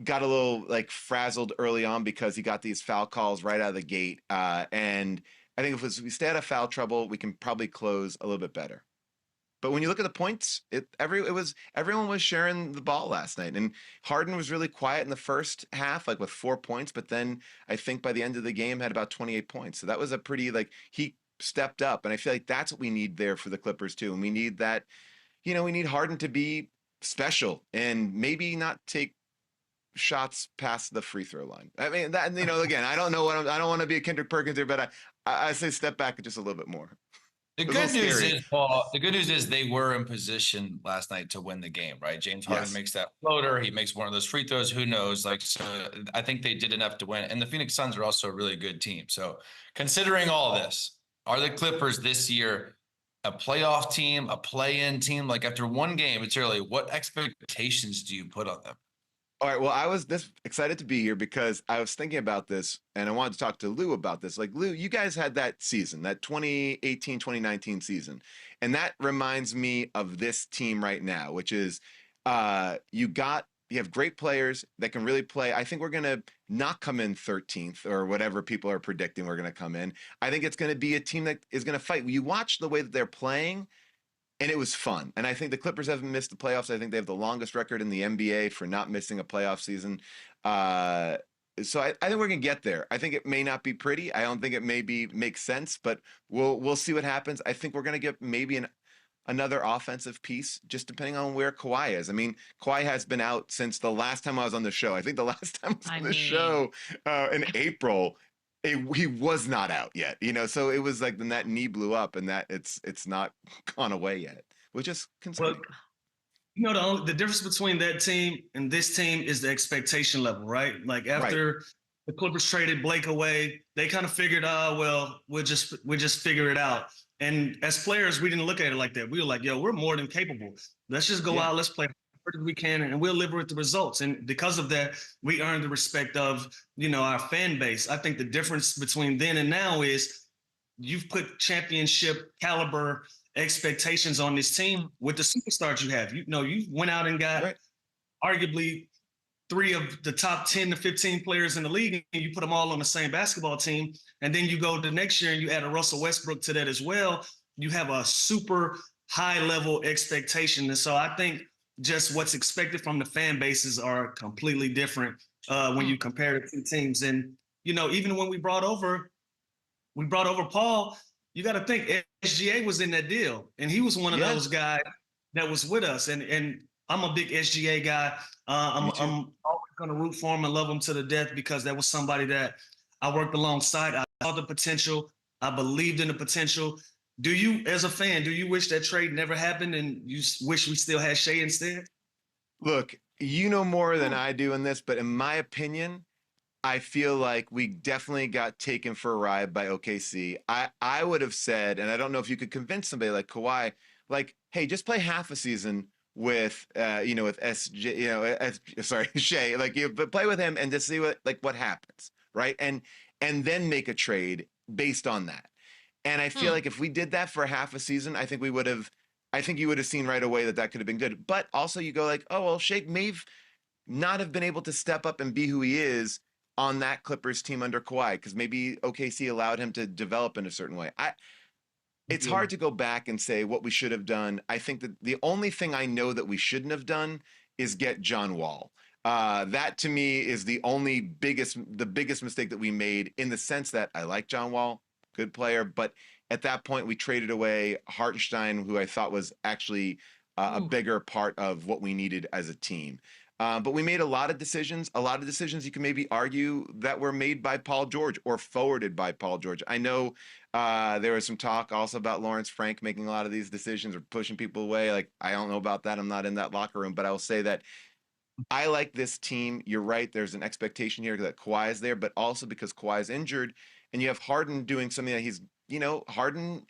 got a little like frazzled early on because he got these foul calls right out of the gate. And I think if we stay out of foul trouble, we can probably close a little bit better. But when you look at the points, everyone was sharing the ball last night, and Harden was really quiet in the first half, like with 4 points. But then I think by the end of the game had about 28 points. So that was a pretty he stepped up, and I feel like that's what we need there for the Clippers too. And we need that, you know, we need Harden to be special and maybe not take shots past the free throw line. I mean, that, you know, again, I don't want to be a Kendrick Perkins here, but I say step back just a little bit more. The good news is, Paul, they were in position last night to win the game, right? James Harden makes that floater. He makes one of those free throws. Who knows? So I think they did enough to win. And the Phoenix Suns are also a really good team. So considering all this, are the Clippers this year a playoff team, a play-in team? Like after one game, it's early. What expectations do you put on them? All right. Well, I was this excited to be here because I was thinking about this and I wanted to talk to Lou about this. Like, Lou, you guys had that season, that 2018, 2019 season. And that reminds me of this team right now, which is you have great players that can really play. I think we're going to not come in 13th or whatever people are predicting we're going to come in. I think it's going to be a team that is going to fight. You watch the way that they're playing. and it was fun. And I think the Clippers haven't missed the playoffs. I think they have the longest record in the NBA for not missing a playoff season. So I think we're gonna get there. I think it may not be pretty. I don't think it make sense, but we'll see what happens. I think we're gonna get maybe another offensive piece, just depending on where Kawhi is. I mean, Kawhi has been out since the last time I was on the show. I think the last time I was on the show in April, he was not out yet. So it was like then that knee blew up, and that it's not gone away yet, which is concerning. Well, the difference between that team and this team is the expectation level, right? Like after the Clippers traded Blake away, they kind of figured, we'll just figure it out. And as players, we didn't look at it like that. We were like, yo, we're more than capable. Let's just go out, let's play as hard as we can, and we'll live with the results. And because of that, we earned the respect of, our fan base. I think the difference between then and now is you've put championship caliber expectations on this team with the superstars you have. You went out and got arguably 3 of the top 10 to 15 players in the league, and you put them all on the same basketball team. And then you go to next year and you add a Russell Westbrook to that as well. You have a super high level expectation. And so I think just what's expected from the fan bases are completely different when you compare the two teams. And, even when we brought over Paul, you got to think SGA was in that deal, and he was one of those guys that was with us. And I'm a big SGA guy. I'm always going to root for him and love him to the death because that was somebody that I worked alongside. I saw the potential. I believed in the potential. Do you, as a fan, do you wish that trade never happened and you wish we still had Shea instead? Look, you know more than I do in this, but in my opinion, I feel like we definitely got taken for a ride by OKC. I would have said, and I don't know if you could convince somebody like Kawhi, like, hey, just play half a season with with Shea, but play with him and just see what happens, right? And then make a trade based on that. And I feel like if we did that for half a season, I think you would have seen right away that could have been good. But also you go like, oh well, Shea may not have been able to step up and be who he is on that Clippers team under Kawhi, because maybe OKC allowed him to develop in a certain way. It's hard to go back and say what we should have done. I think that the only thing I know that we shouldn't have done is get John Wall. That to me is the biggest mistake that we made, in the sense that I like John Wall, good player, but at that point we traded away Hartenstein, who I thought was actually a bigger part of what we needed as a team. But we made a lot of decisions you can maybe argue that were made by Paul George or forwarded by Paul George. I know there was some talk also about Lawrence Frank making a lot of these decisions or pushing people away. Like, I don't know about that. I'm not in that locker room, but I will say that I like this team. You're right. There's an expectation here that Kawhi is there, but also because Kawhi is injured and you have Harden doing something that Harden,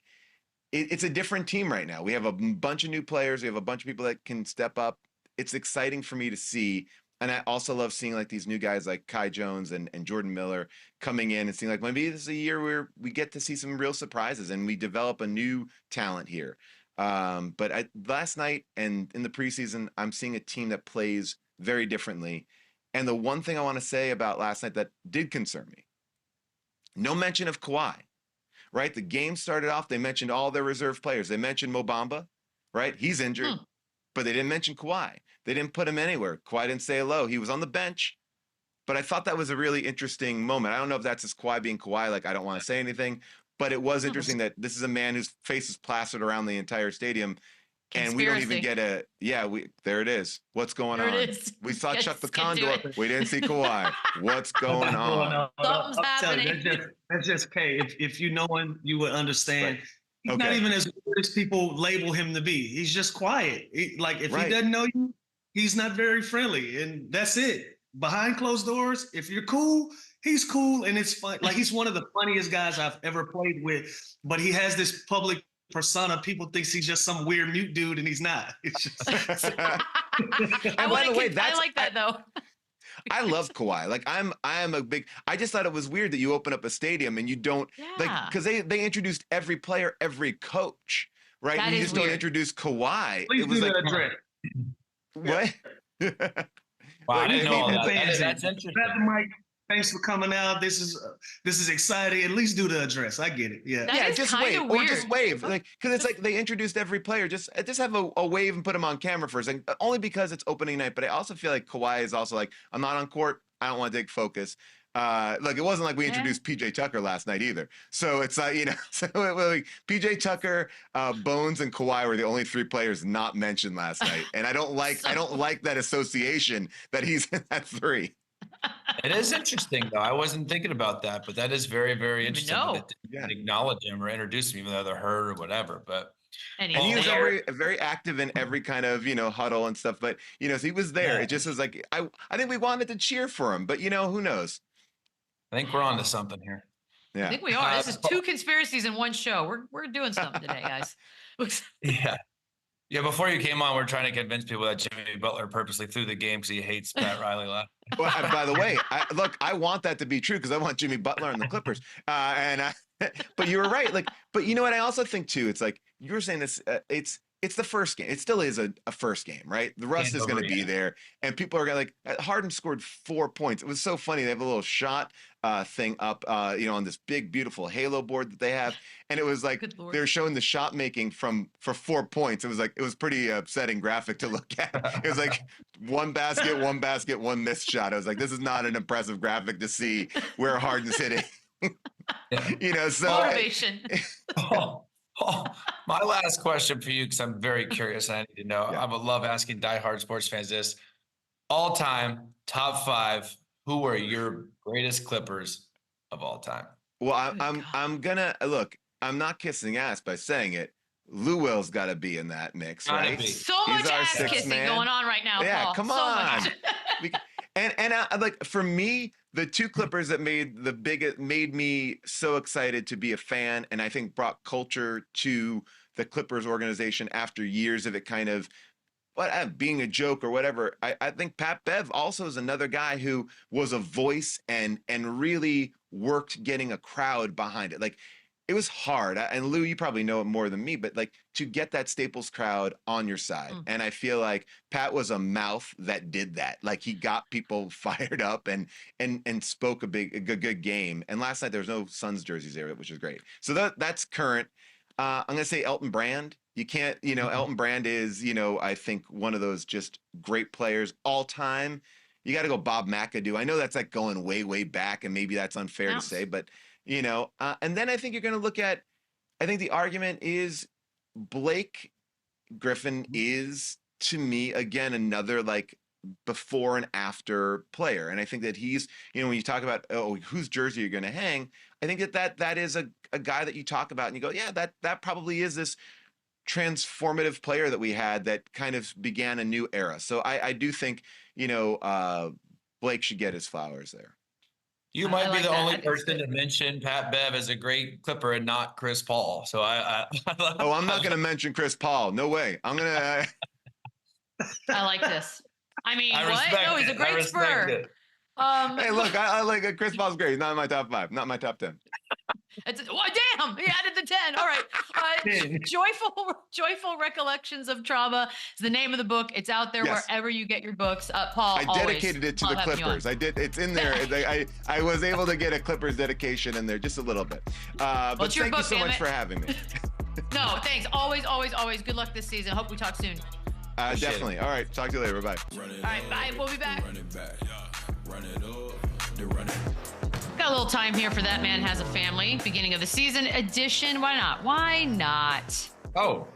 it's a different team right now. We have a bunch of new players. We have a bunch of people that can step up. It's exciting for me to see. And I also love seeing like these new guys like Kai Jones and Jordan Miller coming in and seeing like maybe this is a year where we get to see some real surprises and we develop a new talent here. But last night and in the preseason, I'm seeing a team that plays very differently. And the one thing I want to say about last night that did concern me, no mention of Kawhi, right? The game started off, they mentioned all their reserve players. They mentioned Mo Bamba, right? He's injured. But they didn't mention Kawhi. They didn't put him anywhere. Kawhi didn't say hello. He was on the bench. But I thought that was a really interesting moment. I don't know if that's just Kawhi being Kawhi, like I don't want to say anything. But it was interesting that this is a man whose face is plastered around the entire stadium. And we don't even get there it is. What's going on? We saw Chuck the Condor. We didn't see Kawhi. What's going on? Something's happening. That's just K. If you know him, you would understand. Right. He's not even as weird as people label him to be. He's just quiet. If he doesn't know you, he's not very friendly. And that's it. Behind closed doors, if you're cool, he's cool. And it's fun. Like, he's one of the funniest guys I've ever played with. But he has this public persona. People think he's just some weird mute dude, and he's not. It's just... And by the way, I like that, though. I love Kawhi. Like I just thought it was weird that you open up a stadium and you don't because they introduced every player, every coach, right? That and you is just weird. don't introduce Kawhi. Please it was do like that what? Wow, I didn't know all that. That's interesting. thanks for coming out. This is exciting. At least do the address. I get it. Yeah. That Yeah, is just kinda wave or just weird. wave, like because it's like they introduced every player. Just have a wave and put them on camera for a second. Only because it's opening night, but I also feel like Kawhi is also like, I'm not on court. I don't want to take focus. Like it wasn't like we introduced PJ Tucker last night either. So it's so like PJ Tucker, Bones, and Kawhi were the only three players not mentioned last night, and I don't like that association that he's in that three. It is interesting though. I wasn't thinking about that, but that is very, very interesting. know. That they didn't acknowledge him or introduce him, even though they're hurt or whatever. But And he was very active in every kind of, huddle and stuff. But, so he was there. Yeah. It just was like, I think we wanted to cheer for him, but, who knows? I think we're on to something here. Yeah. I think we are. This is 2 conspiracies in one show. We're doing something today, guys. Yeah. Yeah, before you came on, we're trying to convince people that Jimmy Butler purposely threw the game because he hates Pat Riley left. Well, by the way, I want that to be true because I want Jimmy Butler and the Clippers. But you were right. But you know what? I also think too, it's like you were saying this. It's the first game. It still is a first game, right? The rust is going to be there, and people are going to Harden scored 4 points. It was so funny. They have a little shot thing up, on this big, beautiful Halo board that they have, and it was like they're showing the shot making for 4 points. It was pretty upsetting graphic to look at. It was like one basket, one missed shot. I was like, this is not an impressive graphic to see where Harden's hitting. So motivation. My last question for you, because I'm very curious and I need to know. I would love asking diehard sports fans this. All-time top 5, who are your greatest Clippers of all time? Well, I'm gonna look. I'm not kissing ass by saying it. Lou Will's got to be in that mix, right? So much ass kissing going on right now, yeah, Paul. come on. And like for me, the 2 Clippers that made me so excited to be a fan, and I think brought culture to the Clippers organization after years of it kind of being a joke or whatever. I think Pat Bev also is another guy who was a voice and really worked getting a crowd behind it. Like it was hard. And Lou, you probably know it more than me, but like to get that Staples crowd on your side. And I feel like Pat was a mouth that did that. Like he got people fired up and spoke a good game. And last night there was no Suns jerseys there, which is great. So that's current. I'm going to say Elton Brand. You can't, Elton Brand is, I think one of those just great players all time. You got to go Bob McAdoo. I know that's like going way, way back, and maybe that's unfair to say, but and then I think you're going to look at, I think the argument is Blake Griffin is, to me, again, another like before and after player. And I think that he's, when you talk about, whose jersey you're going to hang, I think that is a guy that you talk about and you go, yeah, that probably is this transformative player that we had that kind of began a new era. So I do think, Blake should get his flowers there. You might be the only person to mention Pat Bev as a great Clipper and not Chris Paul. So I'm not going to mention Chris Paul. No way. I'm going to. I like this. I mean, No, he's a great Spur. Hey, look, I like Chris Paul's great. He's not in my top 5, not my top 10. Damn, he added the 10. All right. Joyful Recollections of Trauma is the name of the book. It's out there wherever you get your books. Paul, I dedicated it to the Clippers. I did. It's in there. I was able to get a Clippers dedication in there just a little bit. But thank you so much for having me. No, thanks. Always. Good luck this season. Hope we talk soon. Definitely. All right. Talk to you later. Bye. All right. Bye. We'll be back. Run it back. Run it up. Run it. Got a little time here for That Man Has a Family, beginning of the season edition. Why not? Oh.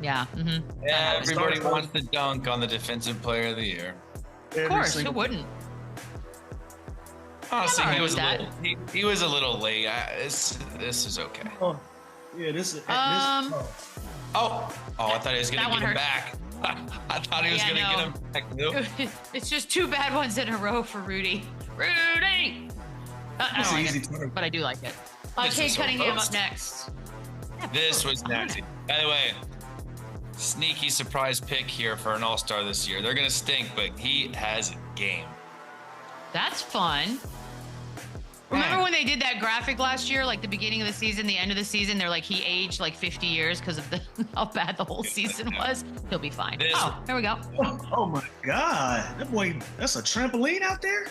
Yeah. Mm-hmm. Yeah, everybody wants to dunk on the defensive player of the year. Of course, who wouldn't? Honestly, he was a little late. This is okay. Oh, yeah, this. I thought he was going to get him back. I thought he was going to get him back. Nope. It's just 2 bad ones in a row for Rudy. I don't like it, but I do like it. Cade Cunningham up next. This was nasty. By the way, sneaky surprise pick here for an all-star this year. They're going to stink, but he has game. That's fun. Remember when they did that graphic last year, like the beginning of the season, the end of the season, they're like, he aged like 50 years because of how bad the whole season was. He'll be fine. Here we go. Oh my God. That boy, that's a trampoline out there?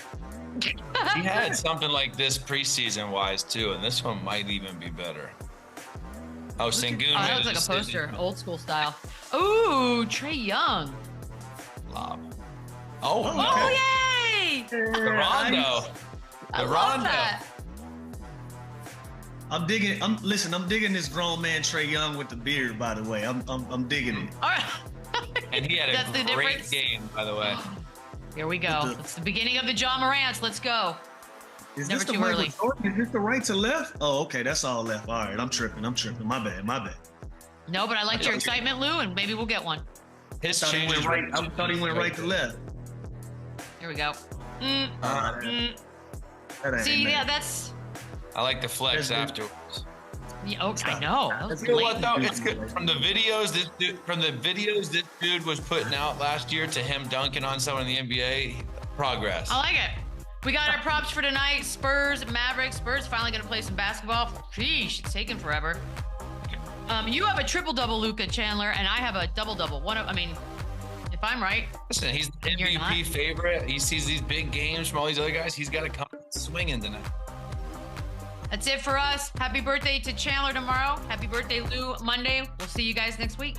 He had something like this preseason wise too, and this one might even be better. Oh, Sengun. Oh, that looks like a poster, old school style. Ooh, Trae Young. Lob. Oh, Oh, yay! the Rondo. I The love Rondo. that. I'm digging. I'm digging this grown man Trae Young with the beard. By the way, I'm digging it. All right. And he had That's the a great difference. game, by the way. Here we go. It's the beginning of the John Morants. Let's go. Is Never this the too Michael early. Jordan? Is this the right to left? Oh, okay, that's all left. All right, I'm tripping. My bad. No, but I liked your excitement, Lou, and maybe we'll get one. His I thought he changes went right. I thought he went right to left. Here we go. That ain't See, bad. yeah, that's. I like the flex There's- afterwards. Yeah, oh, I know. That was You You know what blatant. though? It's good from the videos. This dude was putting out last year to him dunking on someone in the NBA. Progress. I like it. We got our props for tonight. Spurs, Mavericks. Spurs finally going to play some basketball. Sheesh, it's taken forever. You have a triple-double, Luka Chandler, and I have a double-double. If I'm right. Listen, he's the You're not? MVP favorite. He sees these big games from all these other guys. He's got to come swinging tonight. That's it for us. Happy birthday to Chandler tomorrow. Happy birthday, Lou, Monday. We'll see you guys next week.